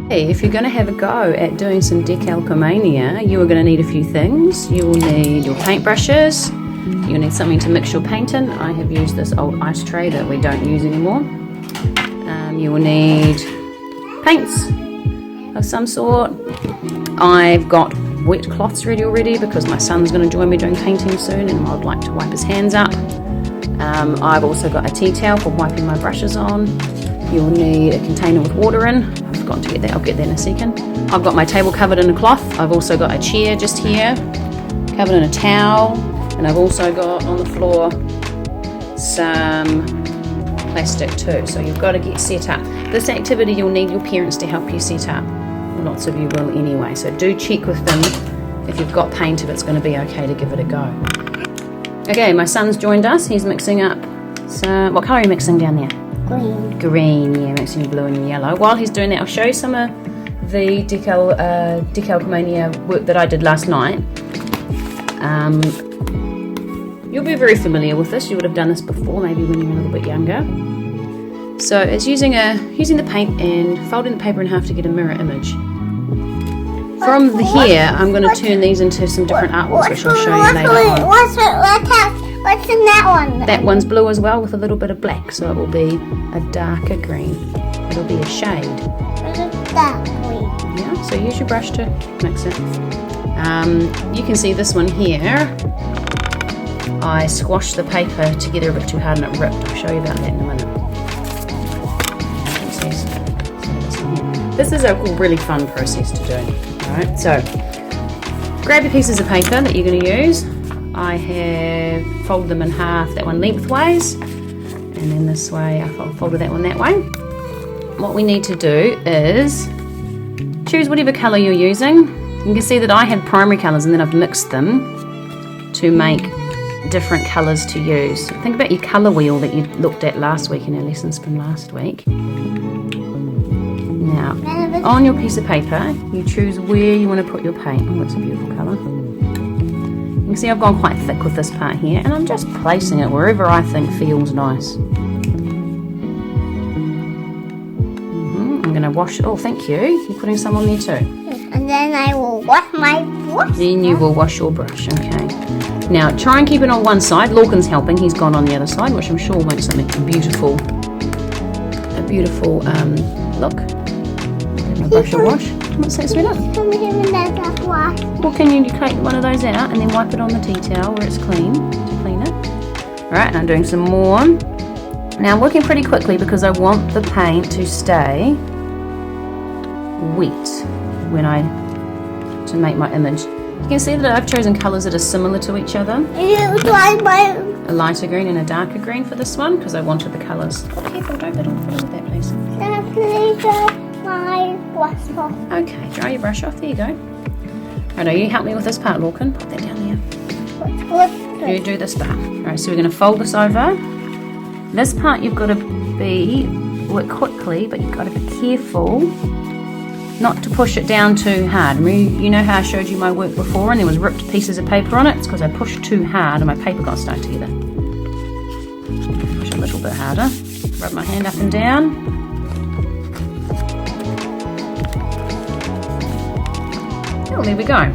Hey, if you're going to have a go at doing some Decalcomania, you are going to need a few things. You will need your paintbrushes. You'll need something to mix your paint in. I have used this old ice tray that we don't use anymore. You will need paints of some sort. I've got wet cloths ready already because my son's going to join me doing painting soon and I'd like to wipe his hands up. I've also got a tea towel for wiping my brushes on. You'll need a container with water in. I've forgotten to get that, I'll get that in a second. I've got my table covered in a cloth. I've also got a chair just here, covered in a towel. And I've also got on the floor some plastic too. So you've got to get set up. This activity you'll need your parents to help you set up. Lots of you will anyway. So do check with them if you've got paint, if it's going to be okay to give it a go. Okay, my son's joined us. He's mixing up some, what colour are you mixing down there? Green. Green, yeah, mixing blue and yellow. While he's doing that, I'll show you some of the Decalcomania work that I did last night. You'll be very familiar with this. You would have done this before, maybe when you were a little bit younger. So it's using the paint and folding the paper in half to get a mirror image. From here, I'm going to turn these into some different artworks, which I'll show you later on. What's in that one? That one's blue as well with a little bit of black, so it will be a darker green. It'll be a shade. Dark green. Yeah, so use your brush to mix it. You can see this one here. I squashed the paper together a bit too hard and it ripped. I'll show you about that in a minute. This is a really fun process to do. Alright, so grab your pieces of paper that you're going to use. I have folded them in half, that one lengthways, and then this way I folded that one that way. What we need to do is choose whatever colour you're using. You can see that I had primary colours and then I've mixed them to make different colours to use. Think about your colour wheel that you looked at last week in our lessons from last week. Now, on your piece of paper, you choose where you want to put your paint. Oh, that's a beautiful colour. You can see I've gone quite thick with this part here, and I'm just placing it wherever I think feels nice. I'm going to wash it. Oh, thank you. You're putting some on there too. And then I will wash my brush. Then you will wash your brush, okay. Now, try and keep it on one side. Lorcan's helping. He's gone on the other side, which I'm sure will make something beautiful. A beautiful look. My brush will wash. What's that, sweetheart? Well, can you take one of those out and then wipe it on the tea towel where it's clean to clean it? Alright, and I'm doing some more. Now I'm working pretty quickly because I want the paint to stay wet to make my image. You can see that I've chosen colours that are similar to each other. A lighter green and a darker green for this one because I wanted the colours. Oh, careful, don't fiddle with that, please. Okay, dry your brush off. There you go. Alright, you help me with this part, Lorcan. Put that down there. You do this part. Alright, so we're going to fold this over. This part you've got to work quickly, but you've got to be careful not to push it down too hard. You know how I showed you my work before and there was ripped pieces of paper on it? It's because I pushed too hard and my paper got stuck together. Push a little bit harder. Rub my hand up and down. Oh, there we go.